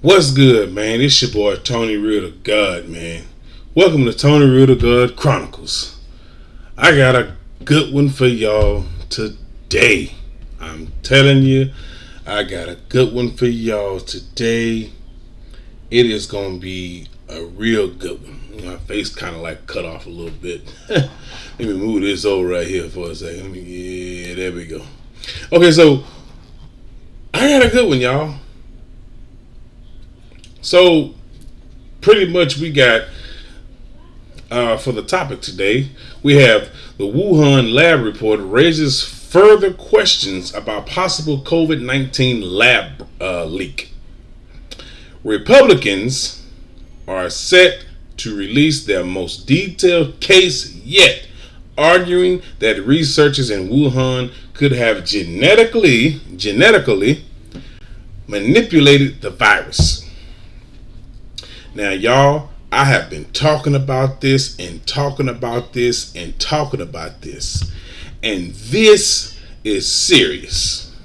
What's good, man? It's your boy Tony Real to God, man. Welcome to Tony Real to God Chronicles. I got a good one for y'all today. I'm telling you, I got a good one for y'all today. It is gonna be a real good one. My face kind of like cut off a little bit. Let me move this over right here for a second. Yeah, there we go. Okay, so I got a good one, y'all. So, pretty much we got, for the topic today, we have the Wuhan lab report raises further questions about possible COVID-19 lab leak. Republicans are set to release their most detailed case yet, arguing that researchers in Wuhan could have genetically manipulated the virus. Now, y'all, I have been talking about this and talking about this and talking about this. And this is serious.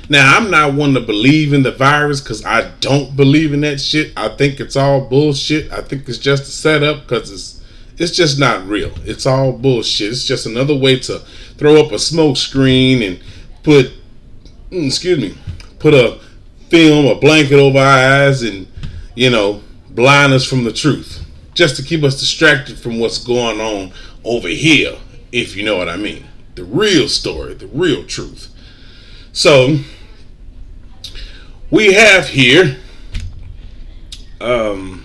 Now, I'm not one to believe in the virus because I don't believe in that shit. I think it's all bullshit. I think it's just a setup because it's just not real. It's all bullshit. It's just another way to throw up a smoke screen and put a film, a blanket over our eyes and, blind us from the truth, just to keep us distracted from what's going on over here, if you know what I mean. The real story, the real truth. So, we have here, I'm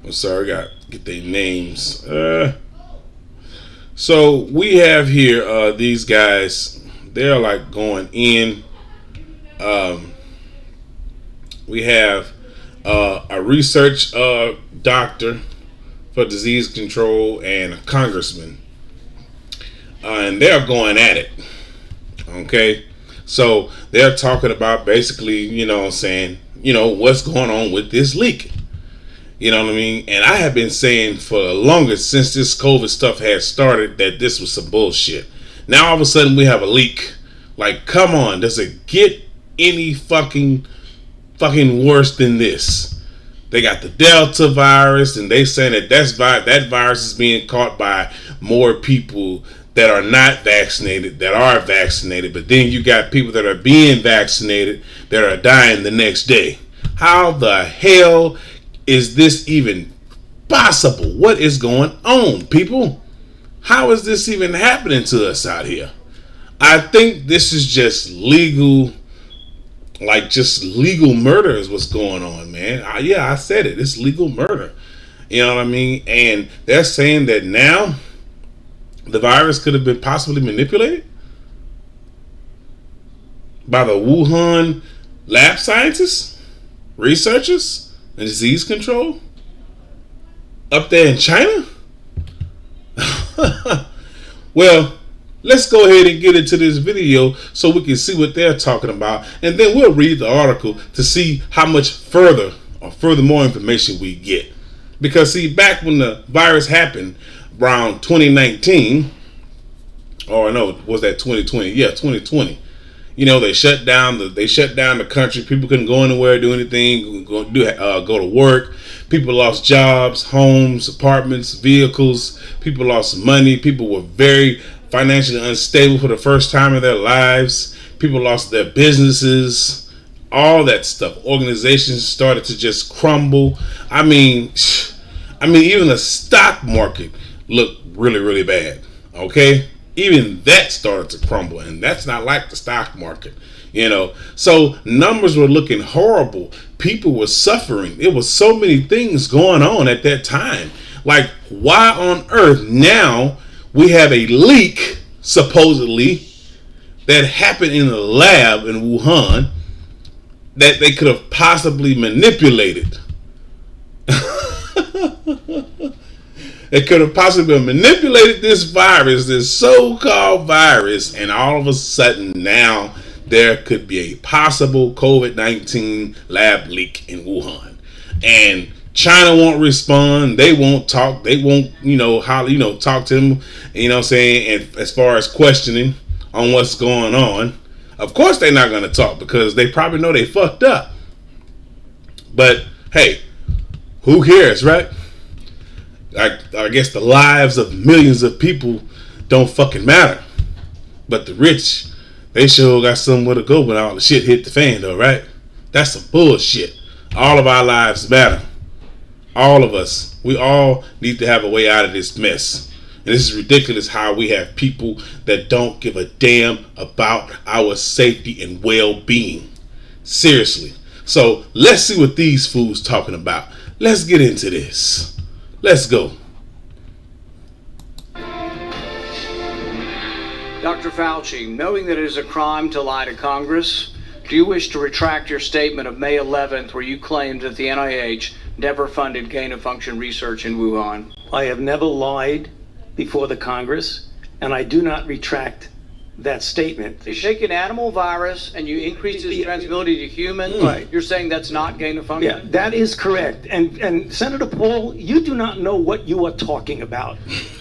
sorry, I got to get their names. So, we have here, these guys, they're like going in, we have a research doctor for disease control and a congressman. And they're going at it. Okay? So they're talking about basically, saying, what's going on with this leak. You know what I mean? And I have been saying for the longest since this COVID stuff had started that this was some bullshit. Now all of a sudden we have a leak. Like, come on, does it get any fucking worse than this? They got the Delta virus, and they saying that virus is being caught by more people that are not vaccinated, that are vaccinated. But then you got people that are being vaccinated that are dying the next day. How the hell is this even possible? What is going on, people? How is this even happening to us out here? I think this is just legal murder is what's going on, man. I said it. It's legal murder. You know what I mean? And they're saying that now the virus could have been possibly manipulated by the Wuhan lab scientists, researchers, and disease control up there in China. Well, let's go ahead and get into this video so we can see what they're talking about, and then we'll read the article to see how much furthermore information we get. Because see, back when the virus happened around 2019, or no, was that 2020? Yeah, 2020. They shut down the country. People couldn't go anywhere, do anything, go to work. People lost jobs, homes, apartments, vehicles. People lost money. People were very financially unstable for the first time in their lives. People lost their businesses, all that stuff. Organizations started to just crumble. I mean, even the stock market looked really, really bad. Okay? Even that started to crumble, and that's not like the stock market. So numbers were looking horrible. People were suffering. There was so many things going on at that time. Like, why on earth now we have a leak, supposedly, that happened in a lab in Wuhan that they could have possibly manipulated. They could have possibly manipulated this virus, this so-called virus, and all of a sudden now there could be a possible COVID-19 lab leak in Wuhan. And China won't respond. They won't talk. They won't, talk to them, and as far as questioning on what's going on. Of course they're not going to talk because they probably know they fucked up. But hey, who cares, right? I guess the lives of millions of people don't fucking matter. But the rich, they sure got somewhere to go when all the shit hit the fan though, right? That's some bullshit. All of our lives matter. All of us. We all need to have a way out of this mess. And this is ridiculous how we have people that don't give a damn about our safety and well-being. Seriously. So let's see what these fools talking about. Let's get into this. Let's go. Dr. Fauci, knowing that it is a crime to lie to Congress, do you wish to retract your statement of May 11th where you claimed that the NIH never funded gain-of-function research in Wuhan? I have never lied before the Congress, and I do not retract that statement. You take an animal virus and you increase its transmissibility to humans. Right. You're saying that's not gain-of-function? Yeah, that is correct. And Senator Paul, you do not know what you are talking about.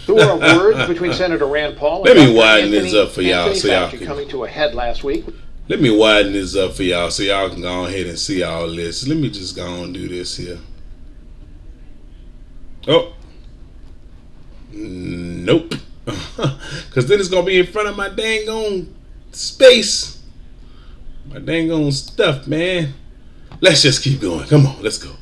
There were words between Senator Rand Paul and Let me Dr. widen this up for y'all Anthony so y'all Fauci can. coming to a head last week. Let me widen this up for y'all so y'all can go ahead and see all this. Let me just go on and do this here. Oh. Nope. Because then it's going to be in front of my dang on space. My dang on stuff, man. Let's just keep going. Come on, let's go.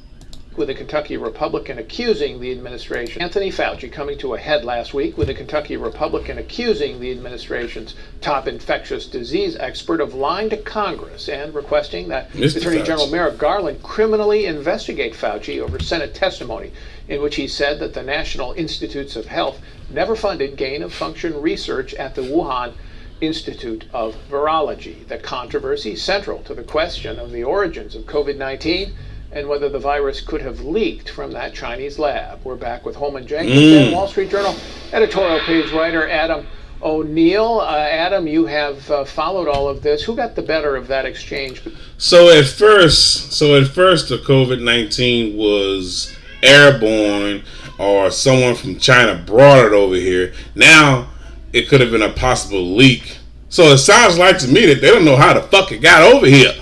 With a Kentucky Republican accusing the administration. Anthony Fauci coming to a head last week with a Kentucky Republican accusing the administration's top infectious disease expert of lying to Congress and requesting that Mr. Attorney Fauci. General Merrick Garland criminally investigate Fauci over Senate testimony in which he said that the National Institutes of Health never funded gain-of-function research at the Wuhan Institute of Virology. The controversy central to the question of the origins of COVID-19 and whether the virus could have leaked from that Chinese lab. We're back with Holman Jenkins and Wall Street Journal editorial page writer Adam O'Neill. Adam, you have followed all of this. Who got the better of that exchange? So at first the COVID-19 was airborne or someone from China brought it over here. Now it could have been a possible leak. So it sounds like to me that they don't know how the fuck it got over here.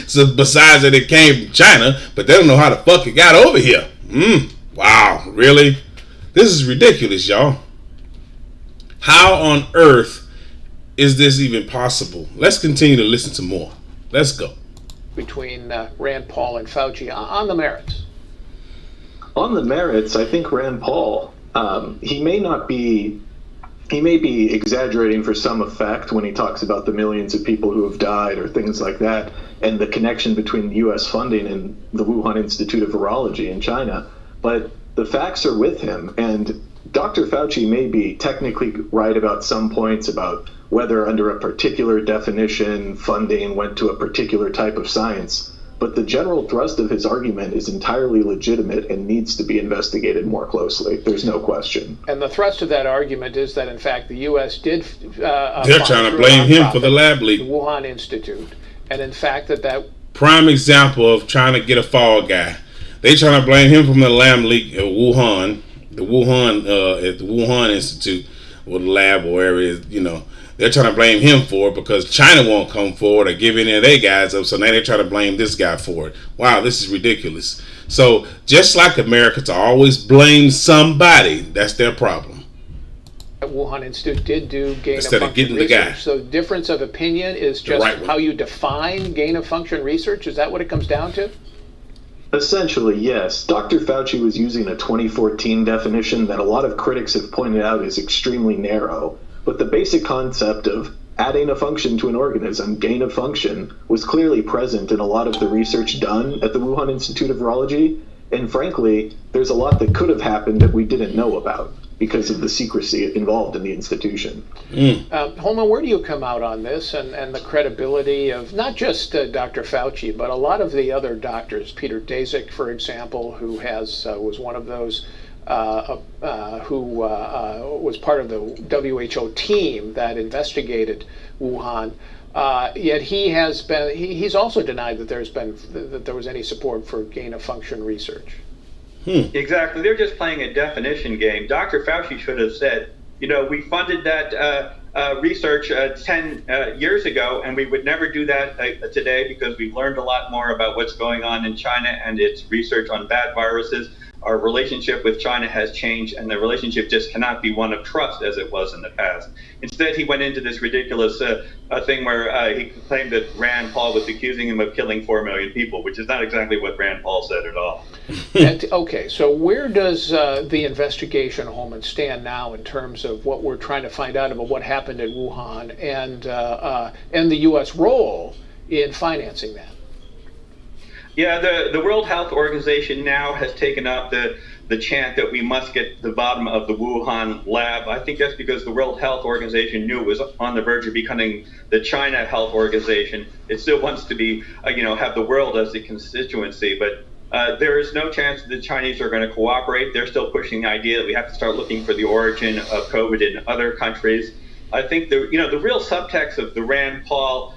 So besides that it came from China, but they don't know how the fuck it got over here. Wow, really? This is ridiculous, y'all. How on earth is this even possible? Let's continue to listen to more. Let's go. Between Rand Paul and Fauci on the merits. On the merits, I think Rand Paul, he may be exaggerating for some effect when he talks about the millions of people who have died or things like that, and the connection between U.S. funding and the Wuhan Institute of Virology in China. But the facts are with him, and Dr. Fauci may be technically right about some points about whether under a particular definition funding went to a particular type of science. But the general thrust of his argument is entirely legitimate and needs to be investigated more closely. There's no question. And the thrust of that argument is that, in fact, the U.S. did... They're trying to blame him for the lab leak. The Wuhan Institute. And, in fact, that... Prime example of trying to get a fall guy. They trying to blame him from the lab leak at Wuhan. At the Wuhan Institute, or the lab, or wherever it is, you know. They're trying to blame him for it because China won't come forward or give any of their guys up. So now they're trying to blame this guy for it. Wow, this is ridiculous. So just like America to always blame somebody, that's their problem. Wuhan Institute did do Instead of gain-of-function getting the research. guy. So difference of opinion is just right how you define gain-of-function research? Is that what it comes down to? Essentially, yes. Dr. Fauci was using a 2014 definition that a lot of critics have pointed out is extremely narrow. But the basic concept of adding a function to an organism, gain of function, was clearly present in a lot of the research done at the Wuhan Institute of Virology. And frankly, there's a lot that could have happened that we didn't know about because of the secrecy involved in the institution. Holman, where do you come out on this and the credibility of not just Dr. Fauci, but a lot of the other doctors? Peter Daszak, for example, who was one of those who was part of the WHO team that investigated Wuhan. Yet he's also denied that there was any support for gain-of-function research. Exactly. They're just playing a definition game. Dr. Fauci should have said, we funded that research 10 years ago, and we would never do that today because we've learned a lot more about what's going on in China and its research on bad viruses. Our relationship with China has changed, and the relationship just cannot be one of trust as it was in the past. Instead, he went into this ridiculous thing where he claimed that Rand Paul was accusing him of killing 4 million people, which is not exactly what Rand Paul said at all. Okay, so where does the investigation, Holman, stand now in terms of what we're trying to find out about what happened in Wuhan and the U.S. role in financing that? Yeah, the World Health Organization now has taken up the chant that we must get to the bottom of the Wuhan lab. I think that's because the World Health Organization knew it was on the verge of becoming the China Health Organization. It still wants to be, have the world as the constituency, but there is no chance that the Chinese are going to cooperate. They're still pushing the idea that we have to start looking for the origin of COVID in other countries. I think the real subtext of the Rand Paul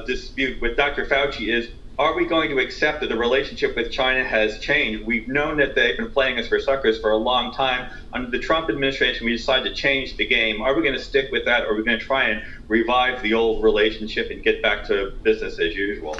dispute with Dr. Fauci is, are we going to accept that the relationship with China has changed? We've known that they've been playing us for suckers for a long time. Under the Trump administration, we decided to change the game. Are we going to stick with that, or are we going to try and revive the old relationship and get back to business as usual?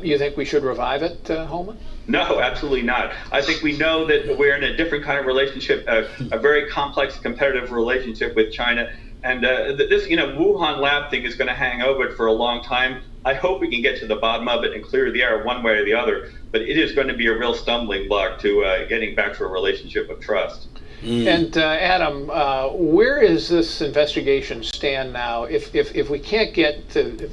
You think we should revive it, Holman? No, absolutely not. I think we know that we're in a different kind of relationship, a very complex, competitive relationship with China. And this, Wuhan lab thing is going to hang over it for a long time. I hope we can get to the bottom of it and clear the air one way or the other. But it is going to be a real stumbling block to getting back to a relationship of trust. And Adam, where is this investigation stand now? If we can't get to...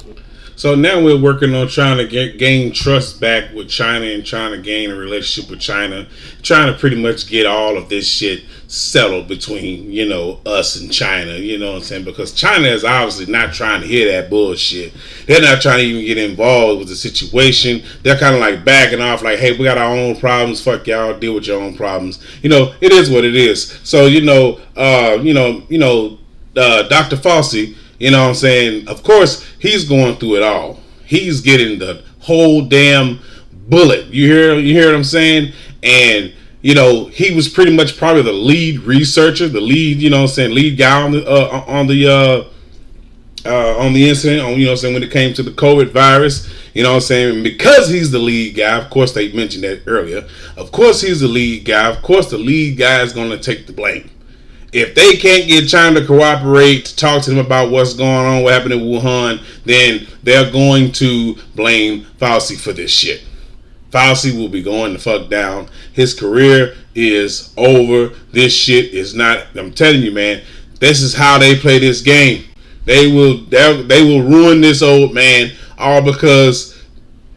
So now we're working on trying to gain trust back with China and trying to gain a relationship with China, trying to pretty much get all of this shit settled between, us and China, you know what I'm saying? Because China is obviously not trying to hear that bullshit. They're not trying to even get involved with the situation. They're kind of like backing off like, hey, we got our own problems. Fuck y'all, deal with your own problems. It is what it is. So, Dr. Fauci, you know what I'm saying? Of course, he's going through it all. He's getting the whole damn bullet. You hear what I'm saying? And, he was pretty much probably the lead researcher, the lead, lead guy on the incident, when it came to the COVID virus. And because he's the lead guy, of course they mentioned that earlier. Of course he's the lead guy. Of course the lead guy is going to take the blame. If they can't get China to cooperate, to talk to them about what's going on, what happened in Wuhan, then they're going to blame Fauci for this shit. Fauci will be going the fuck down. His career is over. This shit is not, I'm telling you, man, this is how they play this game. They will ruin this old man all because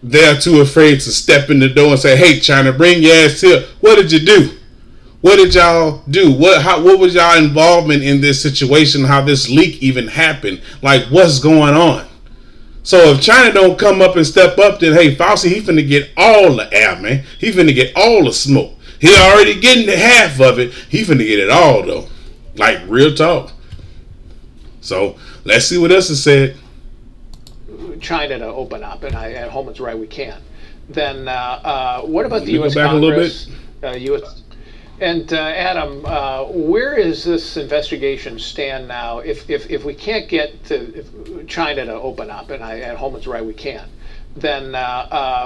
they're too afraid to step in the door and say, hey, China, bring your ass here. What did you do? What did y'all do? What was y'all involvement in this situation? How this leak even happened? Like, what's going on? So if China don't come up and step up, then hey, Fauci, he finna get all the air, man. He finna get all the smoke. He already getting the half of it. He finna get it all though. Like, real talk. So let's see what else is said. China to open up, and Holman's right, we can. Then what about the U.S. Congress? U.S. And Adam, where is this investigation stand now? If we can't get to China to open up, and Holman's right, we can. Then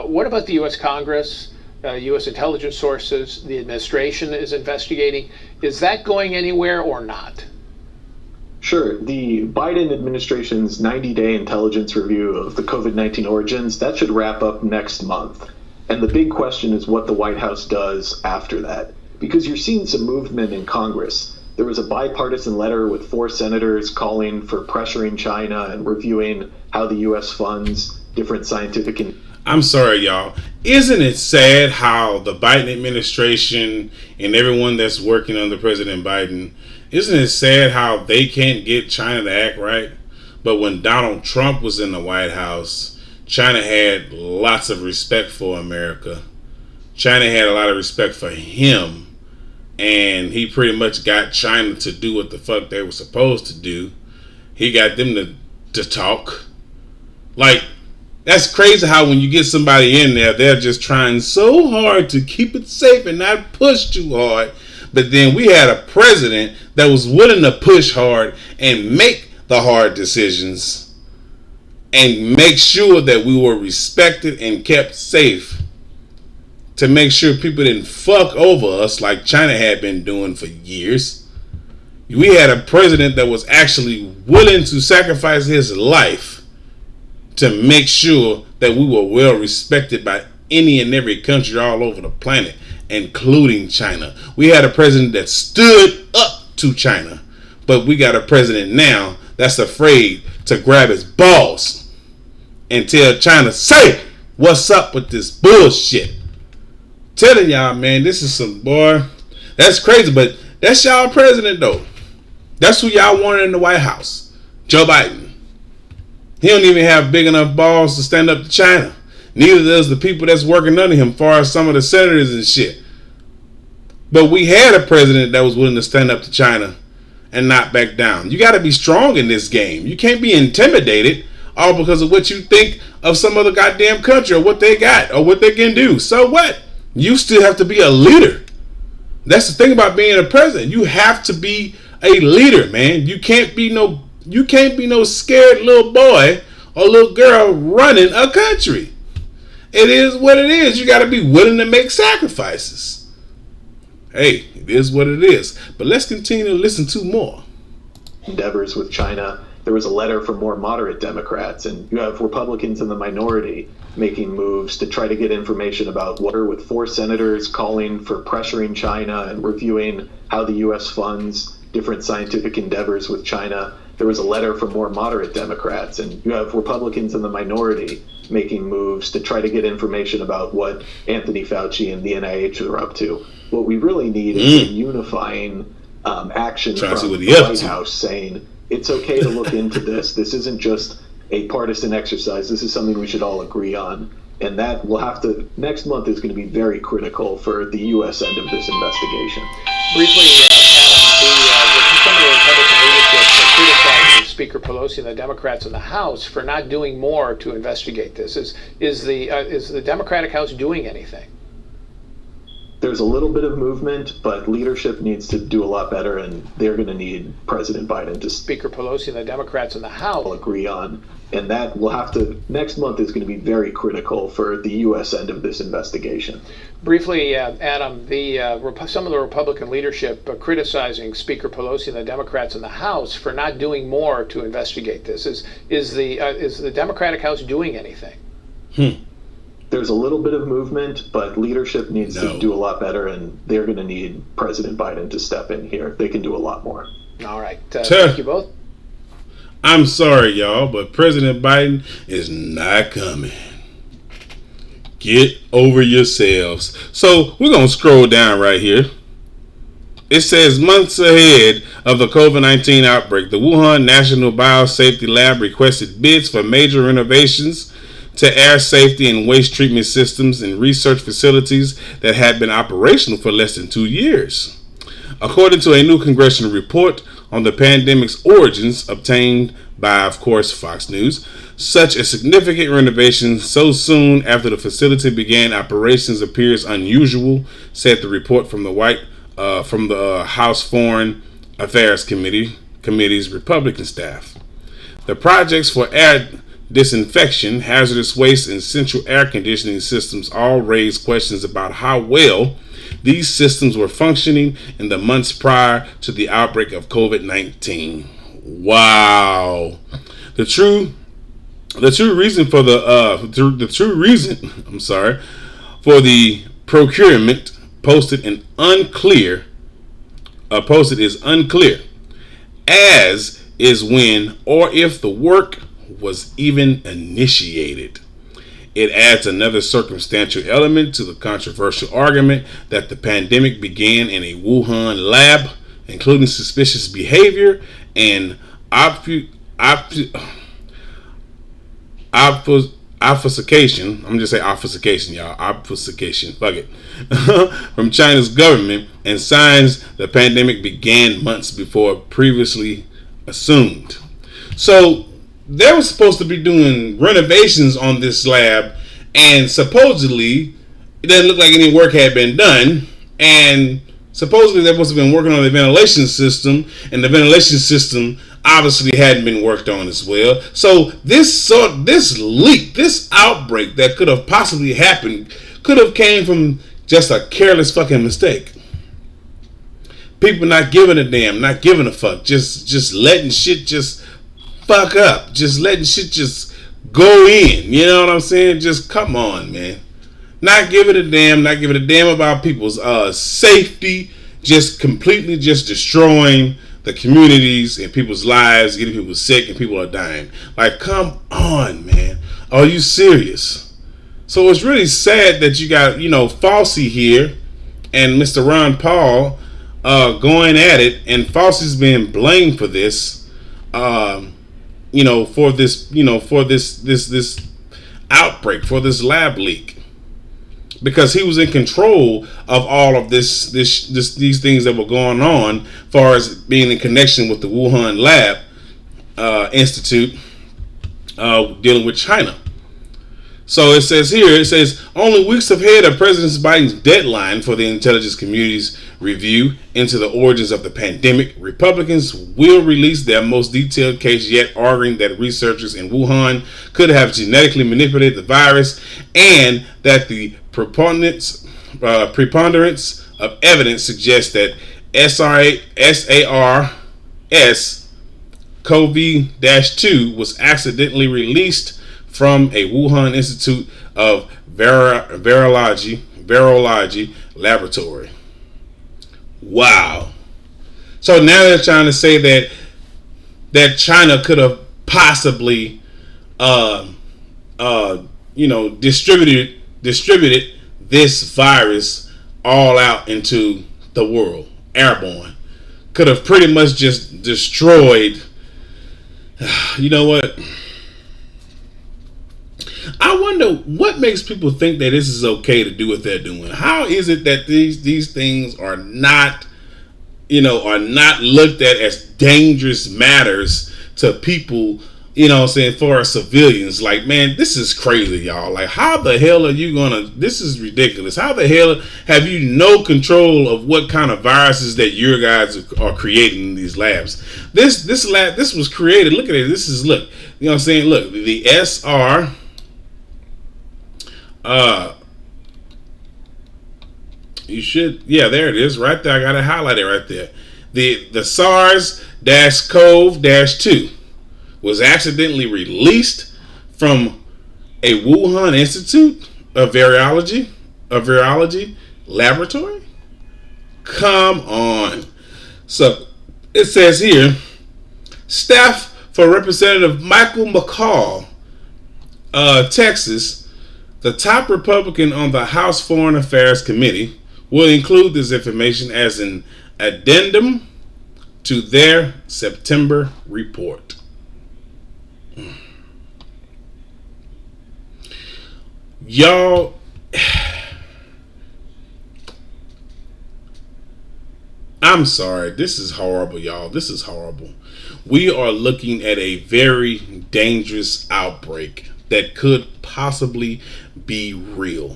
what about the U.S. Congress, U.S. intelligence sources? The administration is investigating. Is that going anywhere or not? Sure. The Biden administration's 90-day intelligence review of the COVID-19 origins, that should wrap up next month. And the big question is what the White House does after that. Because you're seeing some movement in Congress. There was a bipartisan letter with 4 senators calling for pressuring China and reviewing how the U.S. funds different scientific... I'm sorry, y'all. Isn't it sad how the Biden administration and everyone that's working under President Biden, isn't it sad how they can't get China to act right? But when Donald Trump was in the White House, China had lots of respect for America. China had a lot of respect for him. And he pretty much got China to do what the fuck they were supposed to do. He got them to talk. Like, that's crazy how when you get somebody in there, they're just trying so hard to keep it safe and not push too hard. But then we had a president that was willing to push hard and make the hard decisions and make sure that we were respected and kept safe, to make sure people didn't fuck over us like China had been doing for years. We had a president that was actually willing to sacrifice his life to make sure that we were well respected by any and every country all over the planet, including China. We had a president that stood up to China, but we got a president now that's afraid to grab his balls and tell China, say, what's up with this bullshit? Telling y'all, man, this is some, boy, that's crazy, but that's y'all president though. That's who y'all wanted in the White House, Joe Biden. He don't even have big enough balls to stand up to China. Neither does the people that's working under him, far as some of the senators and shit. But we had a president that was willing to stand up to China and not back down. You got to be strong in this game. You can't be intimidated all because of what you think of some other goddamn country or what they got or what they can do. So what? You still have to be a leader. That's the thing about being a president. You have to be a leader, man. You can't be no scared little boy or little girl running a country. It is what it is. You got to be willing to make sacrifices. Hey, it is what it is. But let's continue to listen to more. Endeavors with China. There was a letter from more moderate Democrats, and you have Republicans in the minority making moves to try to get information about water, with 4 senators calling for pressuring China and reviewing how the U.S. funds different scientific endeavors with China. There was a letter from more moderate Democrats, and you have Republicans in the minority making moves to try to get information about what Anthony Fauci and the NIH are up to. What we really need is a unifying action from the White House saying it's okay to look into this. This isn't just a partisan exercise. This is something we should all agree on. And that will have to, next month is going to be very critical for the U.S. end of this investigation. Briefly, Adam, some of the Republican leadership criticizing Speaker Pelosi and the Democrats in the House for not doing more to investigate this. Is the Democratic House doing anything? There's a little bit of movement, but leadership needs to do a lot better, and they're going to need President Biden to Speaker Pelosi and the Democrats in the House agree on. And that will have to, next month is going to be very critical for the U.S. end of this investigation. Briefly, Adam, some of the Republican leadership criticizing Speaker Pelosi and the Democrats in the House for not doing more to investigate this. Is the Democratic House doing anything? There's a little bit of movement, but leadership needs to do a lot better, and they're going to need President Biden to step in here. They can do a lot more. All right. Thank you both. I'm sorry, y'all, but President Biden is not coming. Get over yourselves. So we're going to scroll down right here. It says, months ahead of the COVID-19 outbreak, the Wuhan National Biosafety Lab requested bids for major renovations to air safety and waste treatment systems and research facilities that had been operational for less than 2 years. According to a new congressional report on the pandemic's origins obtained by, of course, Fox News, such a significant renovation so soon after the facility began operations appears unusual, said the report from the House Foreign Affairs Committee's Republican staff. The projects for air disinfection, hazardous waste, and central air conditioning systems all raise questions about how well these systems were functioning in the months prior to the outbreak of COVID-19. Wow. The true reason for the procurement posted is unclear, as is when or if the work was even initiated. It adds another circumstantial element to the controversial argument that the pandemic began in a Wuhan lab, including suspicious behavior and obfuscation. I'm just say obfuscation, y'all. Obfuscation. Fuck it. From China's government, and signs the pandemic began months before previously assumed. So they were supposed to be doing renovations on this lab, and supposedly it doesn't look like any work had been done, and supposedly they must have been working on the ventilation system, and the ventilation system obviously hadn't been worked on as well. So this leak, this outbreak that could have possibly happened, could have came from just a careless fucking mistake. People not giving a damn, not giving a fuck, just letting shit just fuck up, just letting shit just go in. You know what I'm saying? Just come on, man. Not giving a damn, not giving a damn about people's safety, just completely just destroying the communities and people's lives, getting people sick and people are dying. Like, come on, man. Are you serious? So it's really sad that you got, Fauci here and Mr. Ron Paul going at it, and Fauci's being blamed for this, for this outbreak, for this lab leak. Because he was in control of all of these things that were going on, as far as being in connection with the Wuhan lab institute dealing with China. So it says here, only weeks ahead of President Biden's deadline for the intelligence community's review into the origins of the pandemic, Republicans will release their most detailed case yet, arguing that researchers in Wuhan could have genetically manipulated the virus and that the preponderance of evidence suggests that SARS-CoV-2 was accidentally released from a Wuhan Institute of Virology laboratory. Wow. So now they're trying to say that China could have possibly distributed this virus all out into the world, airborne. Could have pretty much just destroyed. You know what? I wonder what makes people think that this is okay to do what they're doing. How is it that these things are not, looked at as dangerous matters to people, for civilians? Like, man, this is crazy, y'all. Like, how the hell are you this is ridiculous. How the hell have you no control of what kind of viruses that your guys are creating in these labs? This lab, this was created, look at it, look, the SR, there it is, right there. I got it highlighted right there. The SARS-CoV-2 was accidentally released from a Wuhan Institute of Virology laboratory. Come on. So it says here, staff for Representative Michael McCall, Texas, the top Republican on the House Foreign Affairs Committee, will include this information as an addendum to their September report. Y'all, I'm sorry. This is horrible, y'all. This is horrible. We are looking at a very dangerous outbreak that could possibly be real.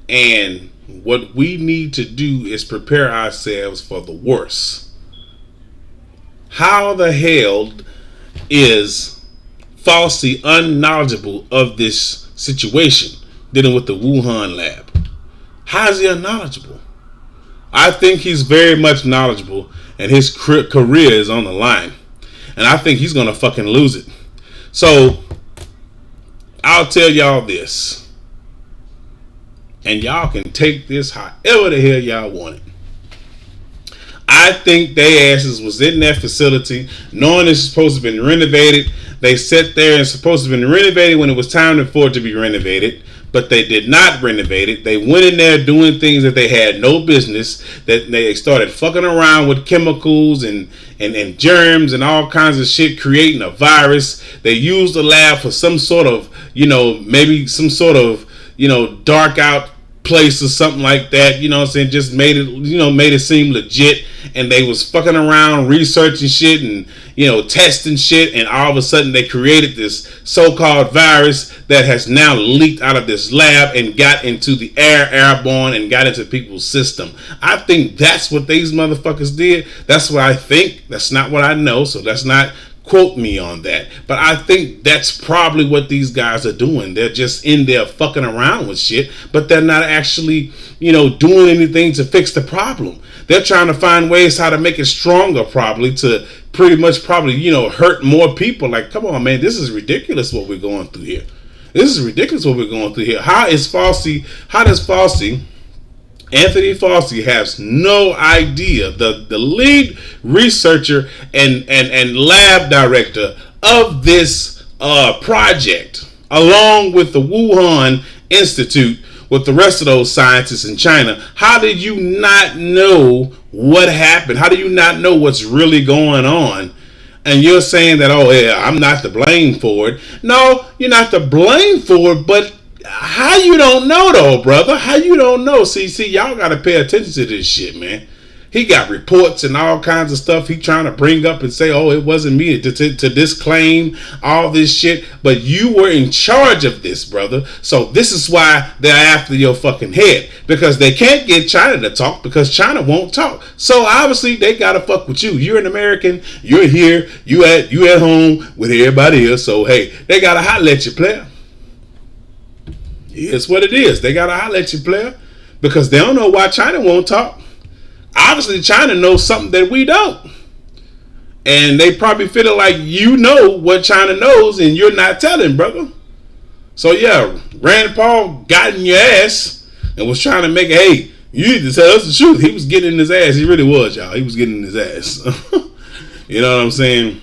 And what we need to do is prepare ourselves for the worst. How the hell is Fauci unknowledgeable of this situation dealing with the Wuhan lab? How is he unknowledgeable? I think he's very much knowledgeable, and his career is on the line. And I think he's going to fucking lose it. So I'll tell y'all this, and y'all can take this however the hell y'all want it. I think they asses was in that facility knowing it's supposed to have been renovated. They sat there and supposed to have been renovated when it was time for it to be renovated, but they did not renovate it. They went in there doing things that they had no business, that they started fucking around with chemicals and germs and all kinds of shit, creating a virus. They used the lab for some sort of, maybe some sort of, dark out place or something like that, just made it seem legit, and they was fucking around researching shit and testing shit, and all of a sudden they created this so-called virus that has now leaked out of this lab and got into the airborne, and got into people's system. I think that's what these motherfuckers did. That's what I think. That's not what I know, so let's not quote me on that. But I think that's probably what these guys are doing. They're just in there fucking around with shit, but they're not actually, doing anything to fix the problem. They're trying to find ways how to make it stronger, probably to pretty much hurt more people. Like, come on, man, this is ridiculous what we're going through here. This is ridiculous what we're going through here. How does Anthony Fauci has no idea, the lead researcher and lab director of this project, along with the Wuhan Institute, with the rest of those scientists in China. How did you not know what happened? How do you not know what's really going on? And you're saying that, oh yeah, I'm not to blame for it. No, you're not to blame for it, but how you don't know though, brother? How you don't know? See, y'all gotta pay attention to this shit, man. He got reports and all kinds of stuff he trying to bring up and say, oh, it wasn't me, to disclaim all this shit. But you were in charge of this, brother. So this is why they're after your fucking head. Because they can't get China to talk, because China won't talk. So obviously they gotta fuck with you. You're an American, you're here, you at home with everybody else. So hey, they gotta holler at you, player. It's what it is. They gotta holler at you, player. Because they don't know why China won't talk. Obviously, China knows something that we don't. And they probably feel like you know what China knows and you're not telling, brother. So, yeah, Rand Paul got in your ass and was trying to make it, hey, you need to tell us the truth. He was getting in his ass. He really was, y'all. He was getting in his ass. You know what I'm saying?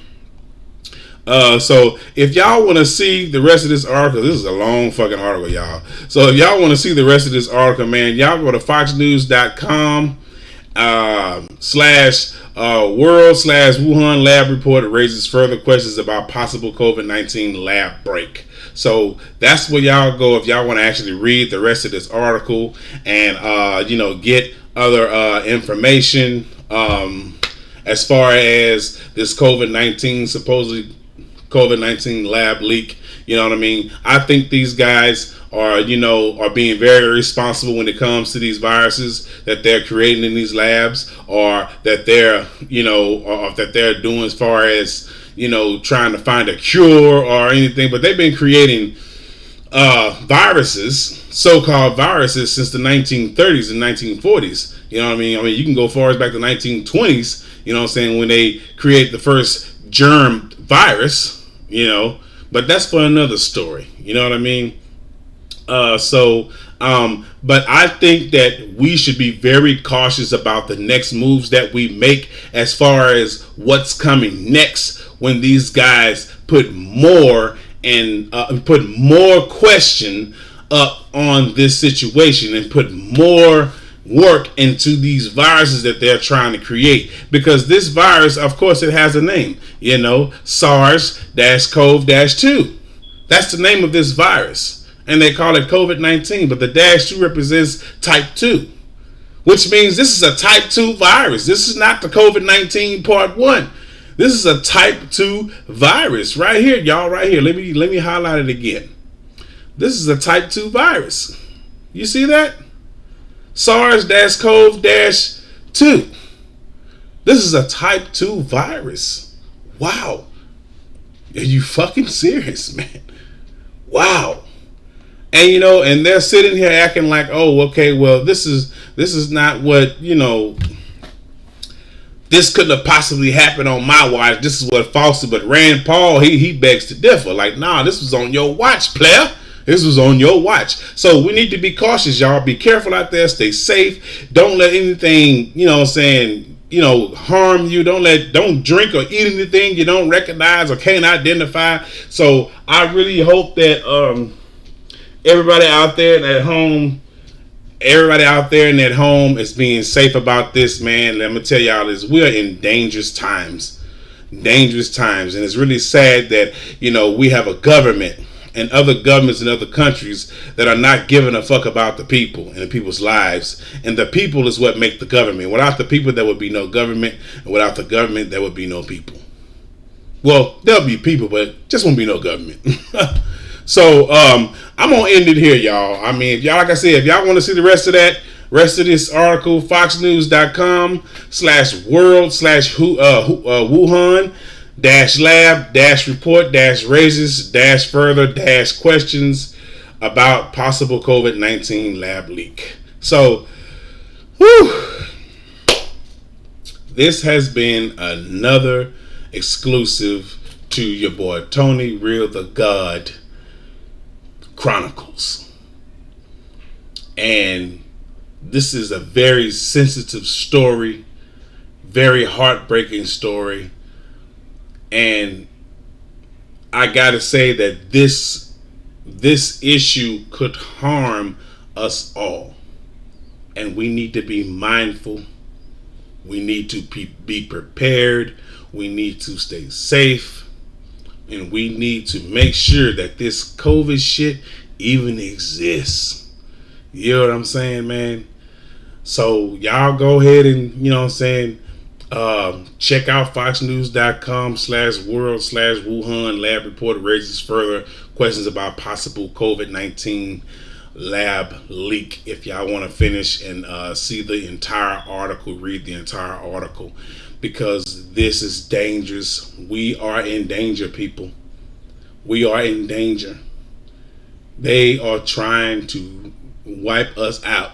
So if y'all want to see the rest of this article, this is a long fucking article, y'all. So if y'all want to see the rest of this article, man, y'all go to foxnews.com /world/Wuhan lab report raises further questions about possible COVID-19 lab break. So that's where y'all go if y'all want to actually read the rest of this article and get other information as far as this supposedly COVID-19 lab leak. You know what I mean? I think these guys are being very responsible when it comes to these viruses that they're creating in these labs, or that they're doing as far as trying to find a cure or anything. But they've been creating viruses, so-called viruses, since the 1930s and 1940s. You know what I mean? You can go far as back to the 1920s. You know what I'm saying? When they create the first germ virus. But that's for another story. You know what I mean? But I think that we should be very cautious about the next moves that we make as far as what's coming next when these guys put more question up on this situation and put more work into these viruses that they're trying to create. Because this virus, of course, it has a name, SARS-CoV-2. That's the name of this virus. And they call it COVID-19, but the -2 represents type 2, which means this is a type 2 virus. This is not the COVID-19 part 1. This is a type 2 virus right here, y'all, right here. Let me highlight it again. This is a type 2 virus. You see that? SARS-CoV-2. This is a type 2 virus. Wow. Are you fucking serious, man? Wow. And and they're sitting here acting like, oh, okay, well, this is not what, this couldn't have possibly happened on my watch. This is what Fauci, but Rand Paul, he begs to differ. Like, nah, this was on your watch, player. This was on your watch. So we need to be cautious, y'all. Be careful out there. Stay safe. Don't let anything, harm you. Don't drink or eat anything you don't recognize or can't identify. So I really hope that everybody out there and at home is being safe about this, man. Let me tell y'all this. We are in dangerous times. And it's really sad that, we have a government and other governments in other countries that are not giving a fuck about the people and the people's lives. And the people is what make the government. Without the people, there would be no government. And without the government, there would be no people. Well, there'll be people, but just won't be no government. So, I'm going to end it here, y'all. I mean, if y'all, like I said, if y'all want to see the rest of this article, foxnews.com /world/Wuhan. dash lab dash report dash raises dash further dash questions about possible COVID-19 lab leak. So, whew, this has been another exclusive to your boy Tony Real the God Chronicles. And this is a very sensitive story, very heartbreaking story. And I gotta say that this issue could harm us all. And we need to be mindful. We need to be prepared. We need to stay safe. And we need to make sure that this COVID shit even exists. You know what I'm saying, man? So y'all go ahead and, you know what I'm saying, check out foxnews.com/world/Wuhan lab report raises further questions about possible COVID-19 lab leak. If y'all want to finish and see the entire article, read the entire article, because this is dangerous. We are in danger, people. We are in danger. They are trying to wipe us out.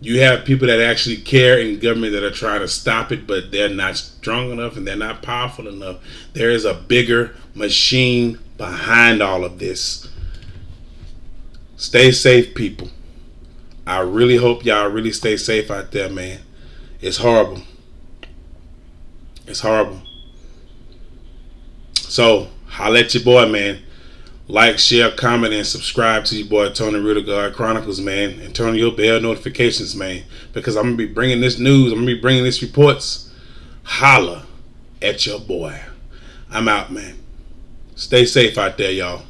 You have people that actually care in government that are trying to stop it, but they're not strong enough and they're not powerful enough. There is a bigger machine behind all of this. Stay safe, people. I really hope y'all really stay safe out there, man. It's horrible. It's horrible. So, holla at your boy, man. Like, share, comment, and subscribe to your boy Tony Real the God Chronicles, man. And turn on your bell notifications, man. Because I'm going to be bringing this news. I'm going to be bringing these reports. Holla at your boy. I'm out, man. Stay safe out there, y'all.